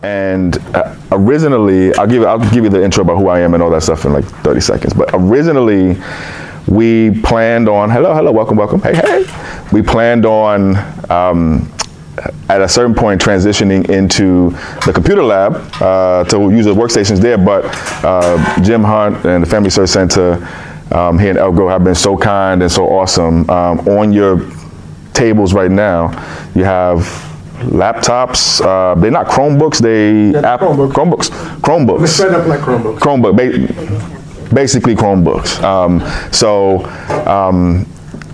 And originally, I'll give you the intro about who I am and all that stuff in like 30 seconds. But originally, we planned on, hello, welcome, hey. We planned on, at a certain point, transitioning into the computer lab to use the workstations there. But Jim Hunt and the Family Search Center here in Elk Grove have been so kind and so awesome. On your tables right now, you have laptops. They're not Chromebooks. Chromebooks. They're set up like Chromebooks. Basically Chromebooks.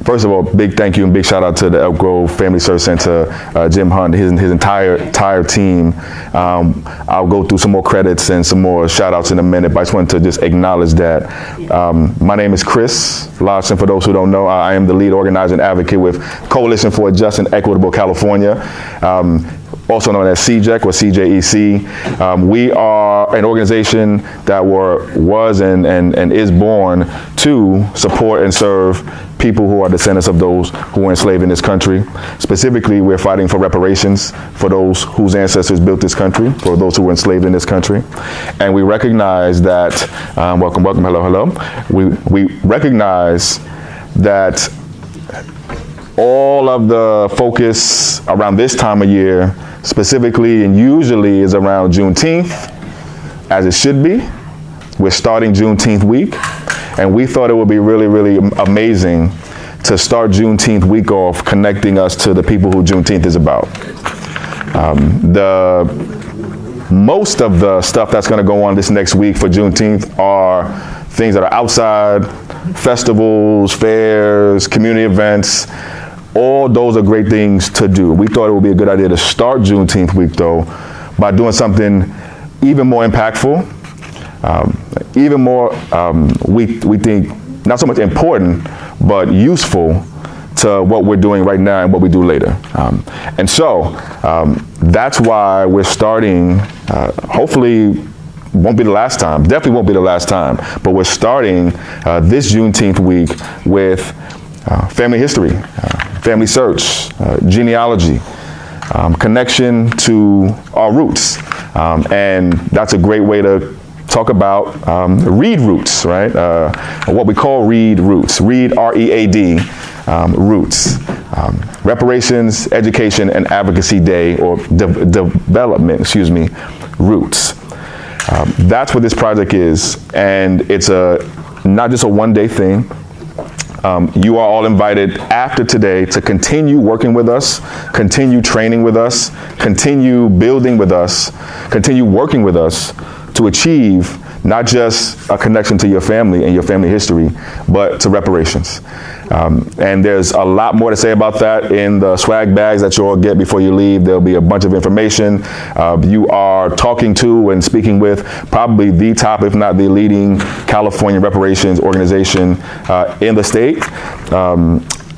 First of all, big thank you and big shout out to the Elk Grove Family Search Center, Jim Hunt, his entire team. I'll go through some more credits and some more shout outs in a minute, but I just wanted to just acknowledge that. My name is Chris Larson. For those who don't know, I am the lead organizer and advocate with Coalition for a Just and Equitable California, also known as CJEC or CJEC. We are an organization that was and is born to support and serve people who are descendants of those who were enslaved in this country. Specifically, we're fighting for reparations for those whose ancestors built this country, for those who were enslaved in this country. And we recognize that, welcome, hello. We recognize that all of the focus around this time of year, specifically and usually, is around Juneteenth, as it should be. We're starting Juneteenth week, and we thought it would be really, really amazing to start Juneteenth week off connecting us to the people who Juneteenth is about. Most of the stuff that's going to go on this next week for Juneteenth are things that are outside, festivals, fairs, community events. All those are great things to do. We thought it would be a good idea to start Juneteenth week, though, by doing something even more impactful, even more, we think, not so much important, but useful to what we're doing right now and what we do later. And so that's why we're starting, hopefully won't be the last time, definitely won't be the last time, but we're starting this Juneteenth week with family history, family search, genealogy, connection to our roots. And that's a great way to talk about read roots, right? What we call read roots, read R-E-A-D, roots. Reparations, Education, and Advocacy Day, or development, roots. That's what this project is, and it's not just a one-day thing. You are all invited after today to continue working with us, continue training with us, continue building with us, continue working with us to achieve not just a connection to your family and your family history, but to reparations. And there's a lot more to say about that in the swag bags that you all get before you leave. There'll be a bunch of information. You are talking to and speaking with probably the top, if not the leading California reparations organization in the state.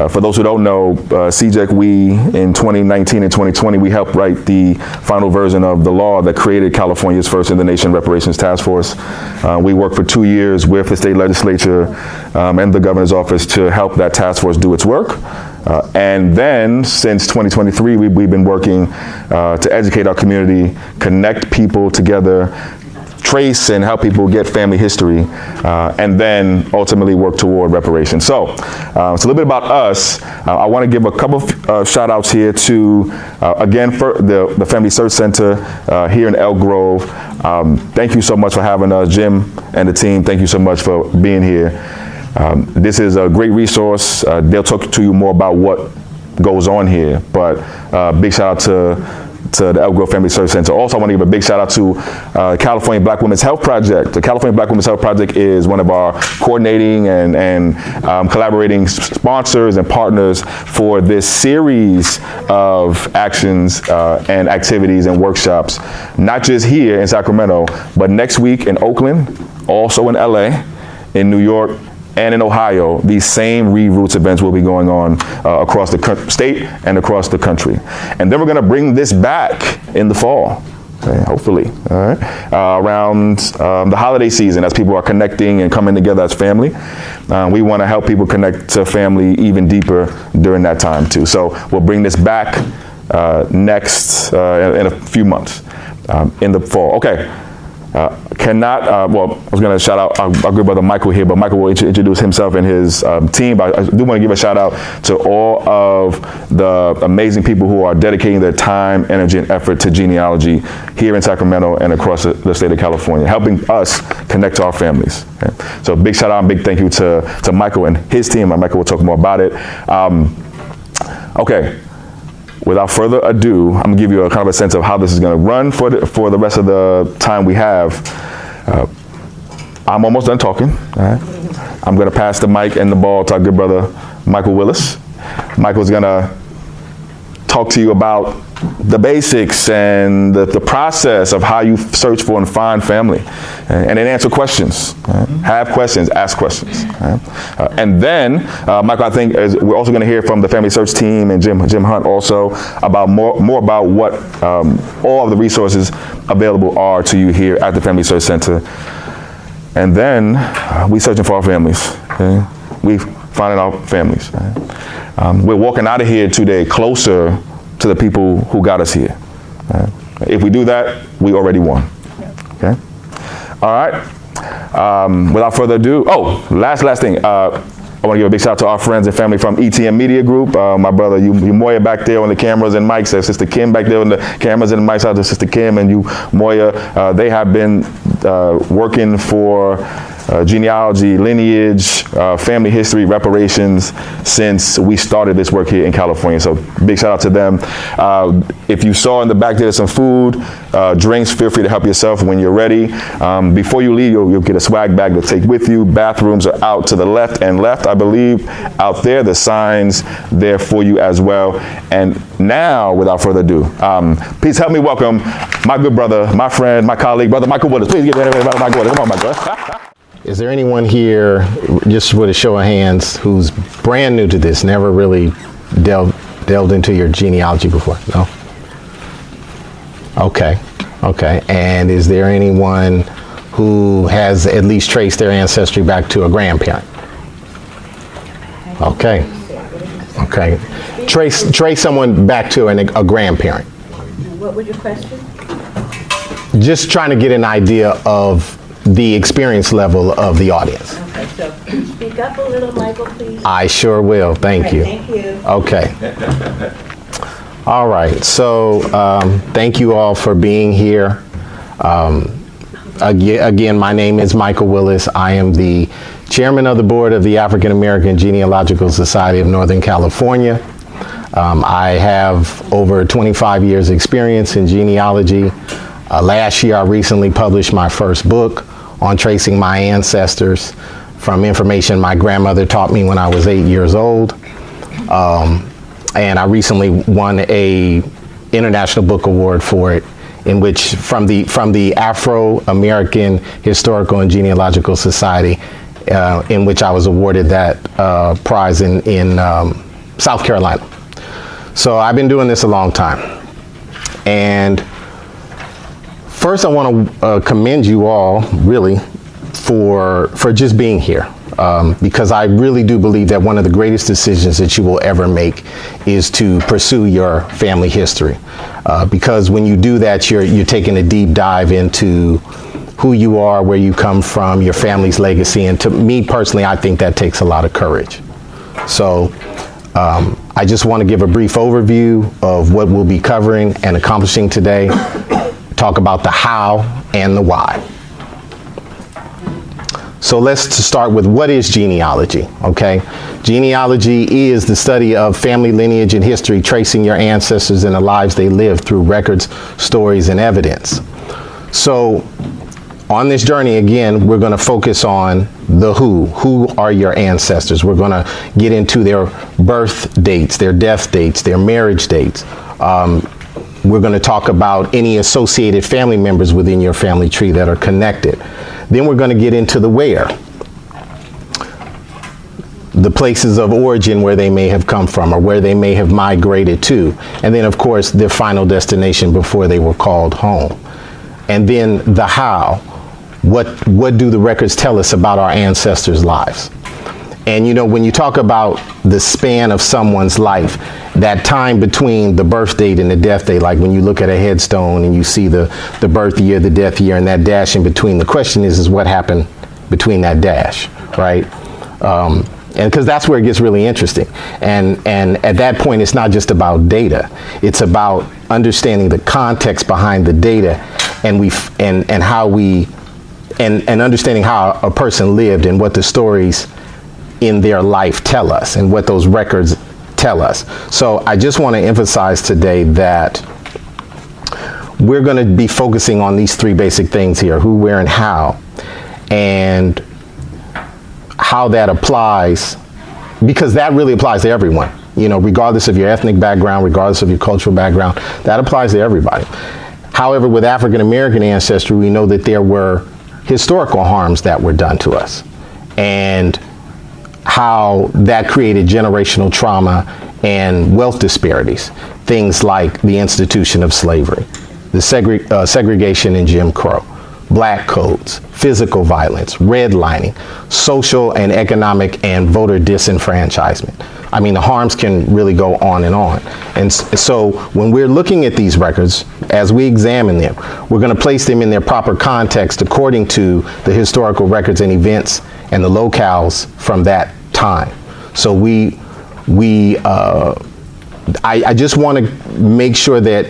For those who don't know, CJEC, we, in 2019 and 2020, we helped write the final version of the law that created California's first in the nation reparations task force. We worked for 2 years with the state legislature and the governor's office to help that task force do its work. And then, since 2023, we've been working to educate our community, connect people together, trace and help people get family history, and then ultimately work toward reparations. So it's a little bit about us. I want to give a couple of shout outs here to, again, for the Family Search Center here in Elk Grove. Thank you so much for having us, Jim and the team. Thank you so much for being here. This is a great resource. They'll talk to you more about what goes on here, but big shout out to the Elk Grove Family Search Center. Also, I want to give a big shout out to California Black Women's Health Project. The California Black Women's Health Project is one of our coordinating and collaborating sponsors and partners for this series of actions and activities and workshops, not just here in Sacramento, but next week in Oakland, also in LA, in New York, and in Ohio. These same Read Roots events will be going on across the state and across the country. And then we're going to bring this back in the fall, okay, hopefully, all right, around the holiday season, as people are connecting and coming together as family. We want to help people connect to family even deeper during that time too. So we'll bring this back next in a few months. in the fall. Okay. Well, I was going to shout out our good brother Michael here, but Michael will introduce himself and his team. But I do want to give a shout out to all of the amazing people who are dedicating their time, energy, and effort to genealogy here in Sacramento and across the state of California, helping us connect to our families. Okay? So big shout out and big thank you to Michael and his team. Michael will talk more about it. Okay. Without further ado, I'm gonna give you a kind of a sense of how this is gonna run for the rest of the time we have. I'm almost done talking. All right? I'm gonna pass the mic and the ball to our good brother, Michael Willis. Michael's gonna talk to you about the basics and the process of how you search for and find family, and then answer questions. Have questions, ask questions. And then, Michael, I think we're also going to hear from the Family Search team and Jim Hunt also about more about what all of the resources available are to you here at the Family Search Center. And then we searching for our families. Okay? We finding our families. Right? We're walking out of here today closer to the people who got us here. If we do that, we already won. Okay. All right. Without further ado, last thing. I want to give a big shout out to our friends and family from ETM Media Group. My brother, you Moya back there on the cameras and mics. Sister Kim back there on the cameras and mics. Out to Sister Kim and you, Moya. They have been working for genealogy, lineage, family history, reparations since we started this work here in California. So big shout out to them. If you saw in the back there's some food, drinks, feel free to help yourself when you're ready. Before you leave, you'll get a swag bag to take with you. Bathrooms are out to the left, I believe, out there. The signs there for you as well. And now, without further ado, please help me welcome my good brother, my friend, my colleague, brother Michael Willis. Please give it to Michael Willis. Come on, Michael. Is there anyone here, just with a show of hands, who's brand new to this, never really delved into your genealogy before? No? Okay. And is there anyone who has at least traced their ancestry back to a grandparent? Okay. Trace someone back to a grandparent. What was your question? Just trying to get an idea of the experience level of the audience. Okay, so speak up a little, Michael, please. I sure will. Thank you. Thank you. Okay. All right. So thank you all for being here. Again, my name is Michael Willis. I am the chairman of the board of the African American Genealogical Society of Northern California. I have over 25 years experience in genealogy. Last year, I recently published my first book on tracing my ancestors from information my grandmother taught me when I was 8 years old. And I recently won a International Book Award for it, in which from the Afro-American Historical and Genealogical Society, in which I was awarded that prize in South Carolina. So I've been doing this a long time. And first, I want to commend you all, really, for just being here, because I really do believe that one of the greatest decisions that you will ever make is to pursue your family history, because when you do that, you're taking a deep dive into who you are, where you come from, your family's legacy, and to me personally, I think that takes a lot of courage. So I just want to give a brief overview of what we'll be covering and accomplishing today. Talk about the how and the why. So let's start with what is genealogy, okay? Genealogy is the study of family lineage and history, tracing your ancestors and the lives they lived through records, stories, and evidence. So on this journey, again, we're going to focus on the who. Who are your ancestors? We're going to get into their birth dates, their death dates, their marriage dates. We're going to talk about any associated family members within your family tree that are connected. Then we're going to get into the where, the places of origin where they may have come from or where they may have migrated to. And then, of course, their final destination before they were called home. And then the how. What do the records tell us about our ancestors' lives? And you know, when you talk about the span of someone's life, that time between the birth date and the death date, like when you look at a headstone and you see the birth year, the death year, and that dash in between, the question is what happened between that dash, right? And because that's where it gets really interesting. And at that point, it's not just about data. It's about understanding the context behind the data and how we, and understanding how a person lived and what the stories in their life tell us and what those records tell us. So I just want to emphasize today that we're going to be focusing on these three basic things here: who, where, and how. And how that applies, because that really applies to everyone, you know, regardless of your ethnic background, regardless of your cultural background, that applies to everybody. However, with African American ancestry, we know that there were historical harms that were done to us, and how that created generational trauma and wealth disparities. Things like the institution of slavery, the segregation in Jim Crow, black codes, physical violence, redlining, social and economic and voter disenfranchisement. I mean, the harms can really go on and on. And so when we're looking at these records, as we examine them, we're going to place them in their proper context according to the historical records and events and the locales from that time. So I just want to make sure that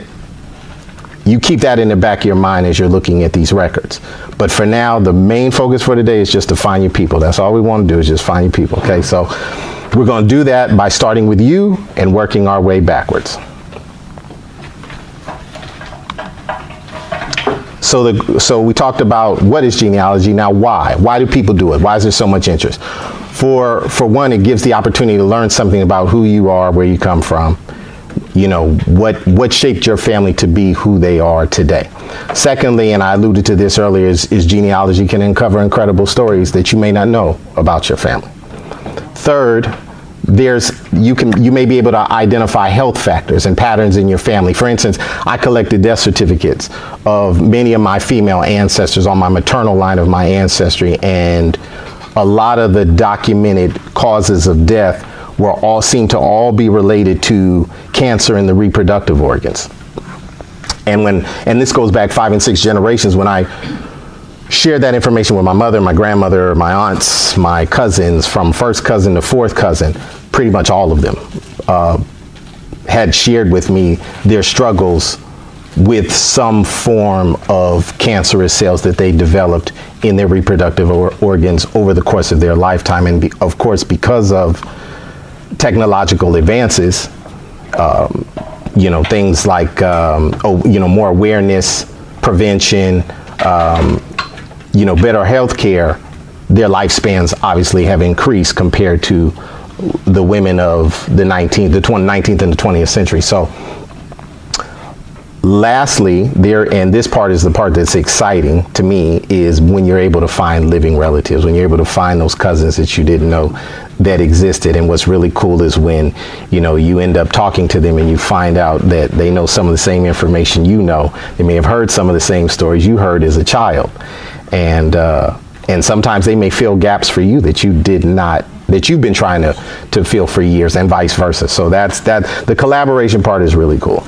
you keep that in the back of your mind as you're looking at these records. But for now, the main focus for today is just to find your people. That's all we want to do, is just find your people, okay? So we're going to do that by starting with you and working our way backwards. So we talked about what is genealogy. Now why? Why do people do it? Why is there so much interest? For one, it gives the opportunity to learn something about who you are, where you come from. You know, what shaped your family to be who they are today. Secondly, and I alluded to this earlier, is genealogy can uncover incredible stories that you may not know about your family. Third, you may be able to identify health factors and patterns in your family. For instance, I collected death certificates of many of my female ancestors on my maternal line of my ancestry, and a lot of the documented causes of death seem to all be related to cancer in the reproductive organs. And this goes back 5 and 6 generations. When I shared that information with my mother, my grandmother, my aunts, my cousins, from first cousin to fourth cousin, pretty much all of them had shared with me their struggles with some form of cancerous cells that they developed in their reproductive organs over the course of their lifetime. And of course, because of technological advances, you know, things like, more awareness, prevention, you know, better health care, their lifespans obviously have increased compared to the women of the 19th and the 20th century. So lastly, and this part is the part that's exciting to me, is when you're able to find living relatives, when you're able to find those cousins that you didn't know that existed. And what's really cool is when, you know, you end up talking to them and you find out that they know some of the same information you know. They may have heard some of the same stories you heard as a child. And sometimes they may fill gaps for you that you did not, that you've been trying to fill for years, and vice versa. So the collaboration part is really cool.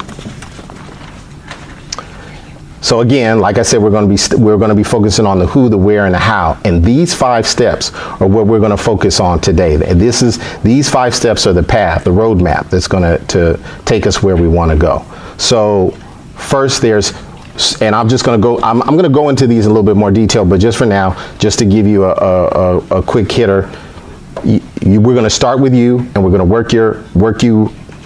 So again, like I said, we're going to be focusing on the who, the where, and the how. And these 5 steps are what we're going to focus on today. These 5 steps are the path, the roadmap that's going to take us where we want to go. So first, and I'm just going to go. I'm going to go into these in a little bit more detail, but just for now, just to give you a quick hitter, we're going to start with you, and we're going to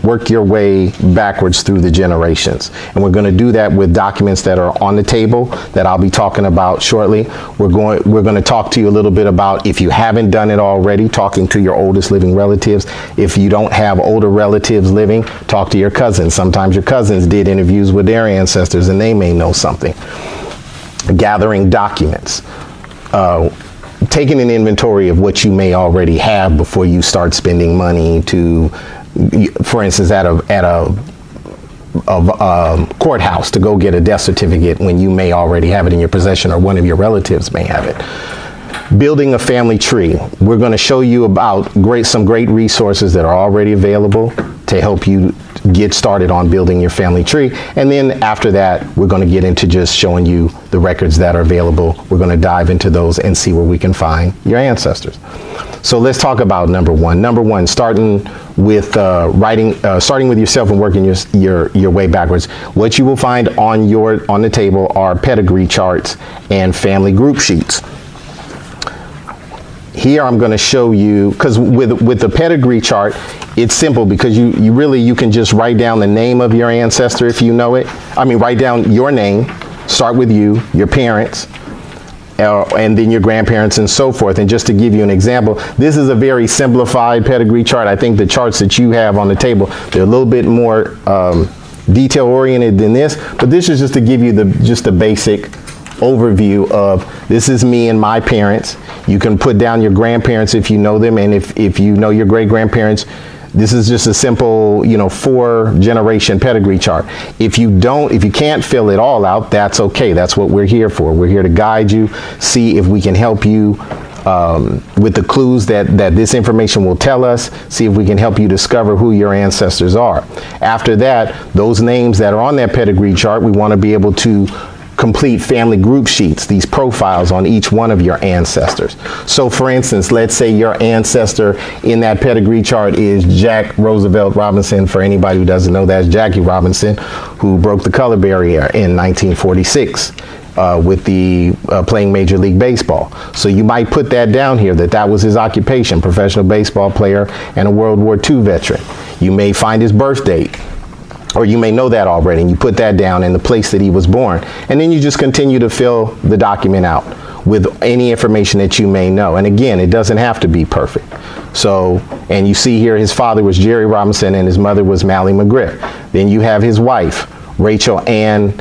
work your way backwards through the generations. And we're going to do that with documents that are on the table that I'll be talking about shortly. We're going to talk to you a little bit about, if you haven't done it already, talking to your oldest living relatives. If you don't have older relatives living, talk to your cousins. Sometimes your cousins did interviews with their ancestors and they may know something. Gathering documents. Taking an inventory of what you may already have before you start spending money to, for instance, at a courthouse to go get a death certificate when you may already have it in your possession, or one of your relatives may have it. Building a family tree. We're going to show you about some great resources that are already available to help you get started on building your family tree. And then after that, we're going to get into just showing you the records that are available. We're going to dive into those and see where we can find your ancestors. So let's talk about number one. Number one, starting with starting with yourself and working your way backwards. What you will find on the table are pedigree charts and family group sheets. Here I'm going to show you, because with the pedigree chart, it's simple because you can just write down the name of your ancestor if you know it. I mean, write down your name, start with you, your parents, and then your grandparents and so forth. And just to give you an example, this is a very simplified pedigree chart. I think the charts that you have on the table, they're a little bit more detail oriented than this, but this is just to give you just the basic overview of this is me and my parents. You can put down your grandparents if you know them, and if you know your great grandparents, this is just a simple 4-generation pedigree chart. If you can't fill it all out, that's okay. That's what we're here for. We're here to guide you, see if we can help you with the clues that this information will tell us, see if we can help you discover who your ancestors are. After that, those names that are on that pedigree chart, we want to be able to complete family group sheets, these profiles on each one of your ancestors. So for instance, let's say your ancestor in that pedigree chart is Jack Roosevelt Robinson. For anybody who doesn't know, that's Jackie Robinson, who broke the color barrier in 1946 with the playing Major League Baseball. So you might put that down here, that was his occupation, professional baseball player and a World War II veteran. You may find his birth date, or you may know that already, and you put that down in the place that he was born. And then you just continue to fill the document out with any information that you may know. And again, it doesn't have to be perfect. So, and you see here his father was Jerry Robinson and his mother was Mallie McGriff. Then you have his wife, Rachel Ann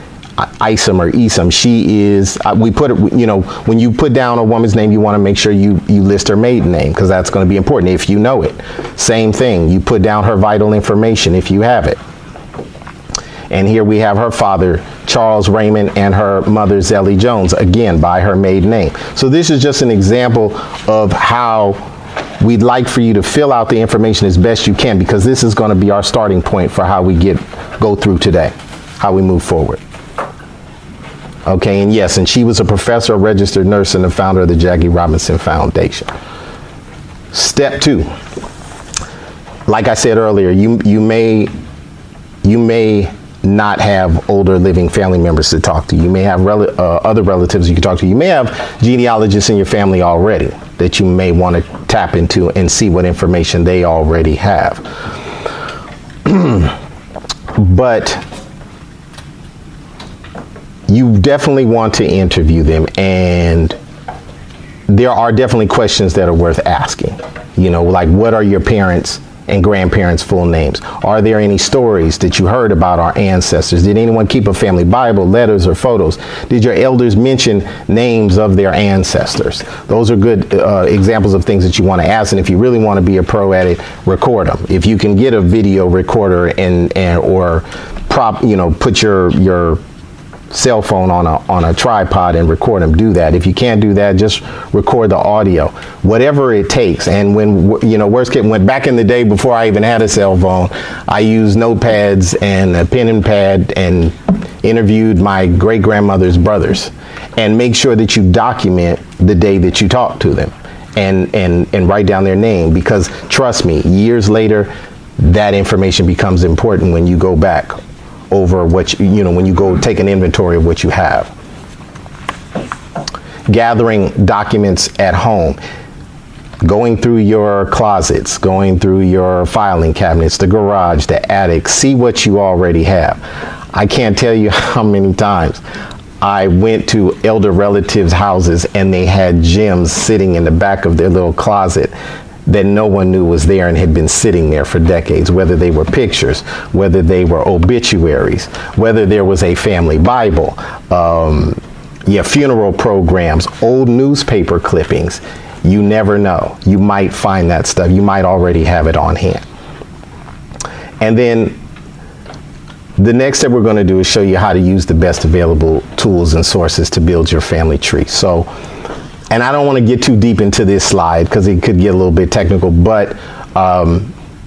Isom or Isom. She is, we put it, when you put down a woman's name, you want to make sure you list her maiden name, because that's going to be important if you know it. Same thing, you put down her vital information if you have it. And here we have her father, Charles Raymond, and her mother, Zellie Jones, again, by her maiden name. So this is just an example of how we'd like for you to fill out the information as best you can, because this is going to be our starting point for how we go through today, how we move forward. Okay, and yes, and she was a professor, a registered nurse, and the founder of the Jackie Robinson Foundation. Step 2. Like I said earlier, you may not have older living family members to talk to. You may have other relatives you can talk to. You may have genealogists in your family already that you may want to tap into and see what information they already have. But you definitely want to interview them, and there are definitely questions that are worth asking. Like, what are your parents and grandparents' full names? Are there any stories that you heard about our ancestors? Did anyone keep a family Bible, letters, or photos? Did your elders mention names of their ancestors? Those are good examples of things that you want to ask, and if you really want to be a pro at it, record them. If you can get a video recorder or put your cell phone on a tripod and record them, do that. If you can't do that, just record the audio, whatever it takes. And when worst case, when back in the day before I even had a cell phone, I used notepads and a pen and pad and interviewed my great grandmother's brothers. And make sure that you document the day that you talk to them and write down their name, because trust me, years later that information becomes important when you go back over when you go take an inventory of what you have. Gathering documents at home, going through your closets, going through your filing cabinets, the garage, the attic, see what you already have. I can't tell you how many times I went to elder relatives' houses and they had gems sitting in the back of their little closet that no one knew was there and had been sitting there for decades, whether they were pictures, whether they were obituaries, whether there was a family Bible, funeral programs, old newspaper clippings. You never know. You might find that stuff. You might already have it on hand. And then the next step we're going to do is show you how to use the best available tools and sources to build your family tree. So and I don't want to get too deep into this slide because it could get a little bit technical, but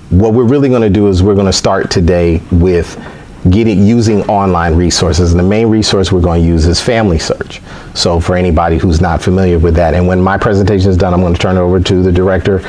what we're really going to do is we're going to start today with using online resources. And the main resource we're going to use is Family Search. So for anybody who's not familiar with that, and when my presentation is done, I'm going to turn it over to the director,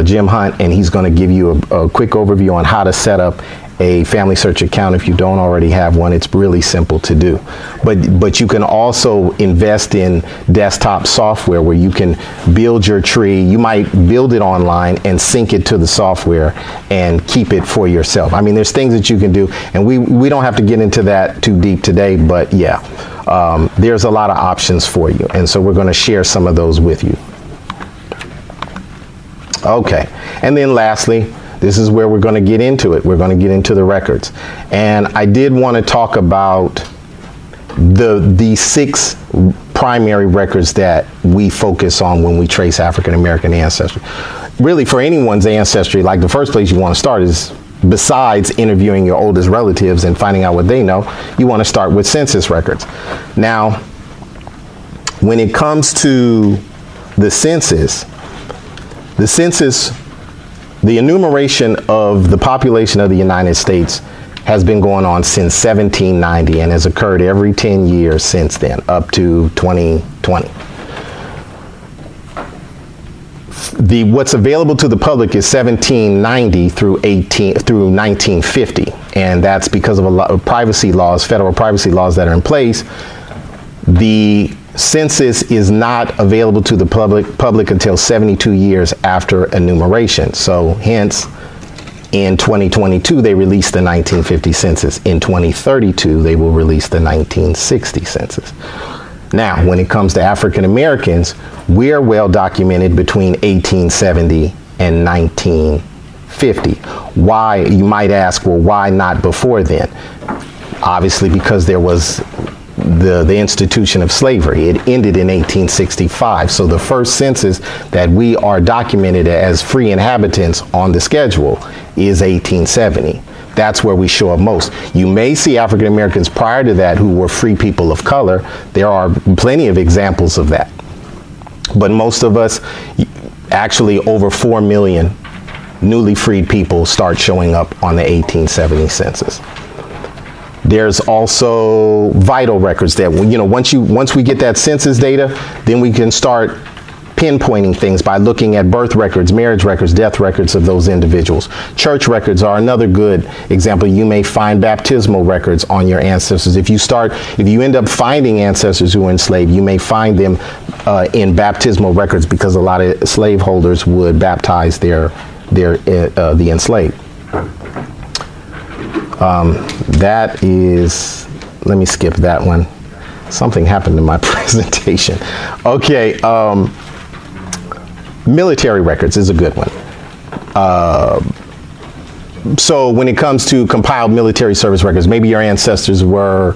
Jim Hunt, and he's going to give you a quick overview on how to set up a Family Search account if you don't already have one. It's really simple to do. But you can also invest in desktop software where you can build your tree. You might build it online and sync it to the software and keep it for yourself. I mean, there's things that you can do, and we don't have to get into that too deep today, but yeah, there's a lot of options for you. And so we're going to share some of those with you. Okay, and then lastly, this is where we're going to get into it. We're going to get into the records. And I did want to talk about the 6 primary records that we focus on when we trace African American ancestry. Really, for anyone's ancestry, like the first place you want to start is, besides interviewing your oldest relatives and finding out what they know, you want to start with census records. Now, when it comes to the census, the enumeration of the population of the United States has been going on since 1790 and has occurred every 10 years since then, up to 2020. What's available to the public is 1790 through 1950, and that's because of a lot of privacy laws, federal privacy laws that are in place. The census is not available to the public until 72 years after enumeration. So hence, in 2022, they released the 1950 census. In 2032, they will release the 1960 census. Now, when it comes to African Americans, we're well documented between 1870 and 1950. Why, you might ask, well, why not before then? Obviously, because there was the institution of slavery. It ended in 1865. So the first census that we are documented as free inhabitants on the schedule is 1870. That's where we show up most. You may see African Americans prior to that who were free people of color. There are plenty of examples of that. But most of us, actually over 4 million newly freed people, start showing up on the 1870 census. There's also vital records that, once we get that census data, then we can start pinpointing things by looking at birth records, marriage records, death records of those individuals. Church records are another good example. You may find baptismal records on your ancestors. If you end up finding ancestors who were enslaved, you may find them in baptismal records because a lot of slaveholders would baptize the enslaved. That is, let me skip that one. Something happened to my presentation. Okay, military records is a good one. So when it comes to compiled military service records, maybe your ancestors were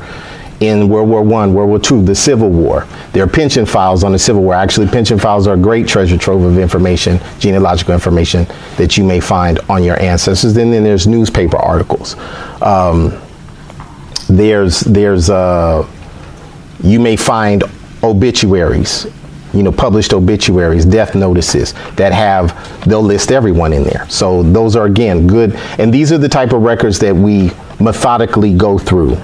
in World War I, World War II, the Civil War. There are pension files on the Civil War. Actually, pension files are a great treasure trove of information, genealogical information that you may find on your ancestors. And then there's newspaper articles. You may find obituaries, published obituaries, death notices that they'll list everyone in there. So those are, again, good. And these are the type of records that we methodically go through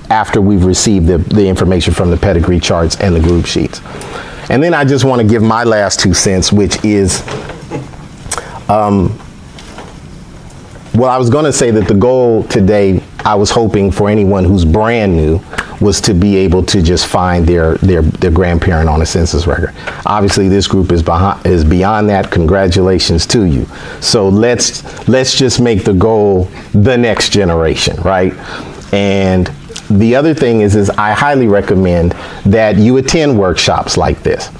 after we've received the information from the pedigree charts and the group sheets. And then I just want to give my last 2 cents, which is, well, I was going to say that the goal today, I was hoping for anyone who's brand new, was to be able to just find their grandparent on a census record. Obviously, this group is beyond that. Congratulations to you. So let's just make the goal the next generation, right? And the other thing is I highly recommend that you attend workshops like this,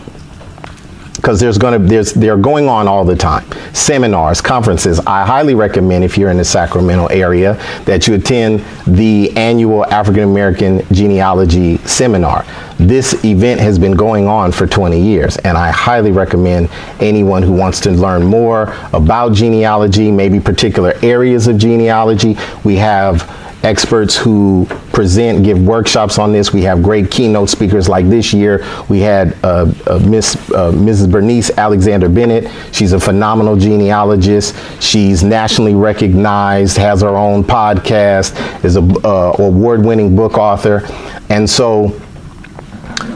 because they're going on all the time. Seminars, conferences. I highly recommend, if you're in the Sacramento area, that you attend the annual African American Genealogy Seminar. This event has been going on for 20 years, and I highly recommend anyone who wants to learn more about genealogy, maybe particular areas of genealogy. We have experts who present, give workshops on this. We have great keynote speakers like this year. We had Mrs. Bernice Alexander Bennett. She's a phenomenal genealogist. She's nationally recognized, has her own podcast, is an award-winning book author. And so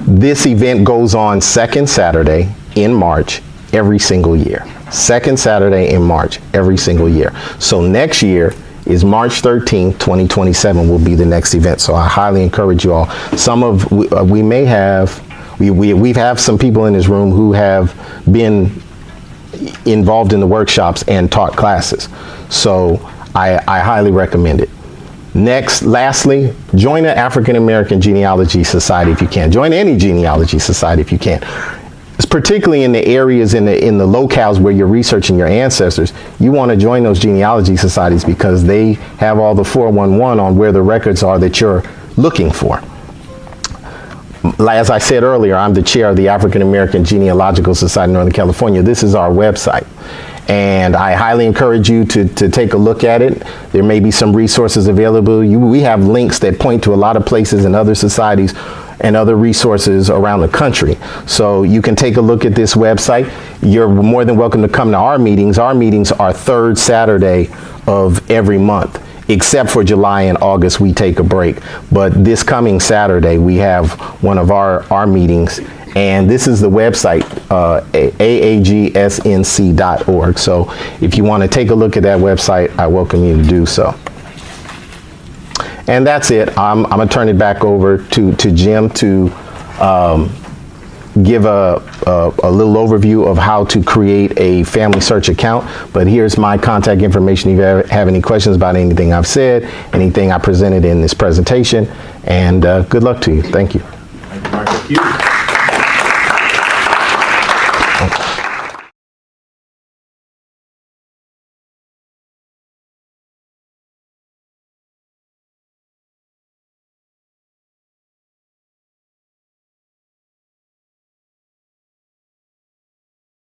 this event goes on second Saturday in March every single year. Second Saturday in March every single year. So next year is March 13th, 2027 will be the next event. So I highly encourage you all. We have some people in this room who have been involved in the workshops and taught classes. So I highly recommend it. Lastly, join the African American Genealogy Society if you can. Join any genealogy society if you can. It's particularly in the areas, in the locales where you're researching your ancestors. You want to join those genealogy societies because they have all the 411 on where the records are that you're looking for. As I said earlier, I'm the chair of the African American Genealogical Society of Northern California. This is our website. And I highly encourage you to take a look at it. There may be some resources available. We have links that point to a lot of places and other societies and other resources around the country. So you can take a look at this website. You're more than welcome to come to our meetings. Our meetings are third Saturday of every month, except for July and August, we take a break. But this coming Saturday, we have one of our meetings. And this is the website, aagsnc.org. So if you want to take a look at that website, I welcome you to do so. And that's it. I'm going to turn it back over to Jim to give a little overview of how to create a family search account. But here's my contact information if you have any questions about anything I've said, anything I presented in this presentation. And good luck to you. Thank you. Thank you, Michael.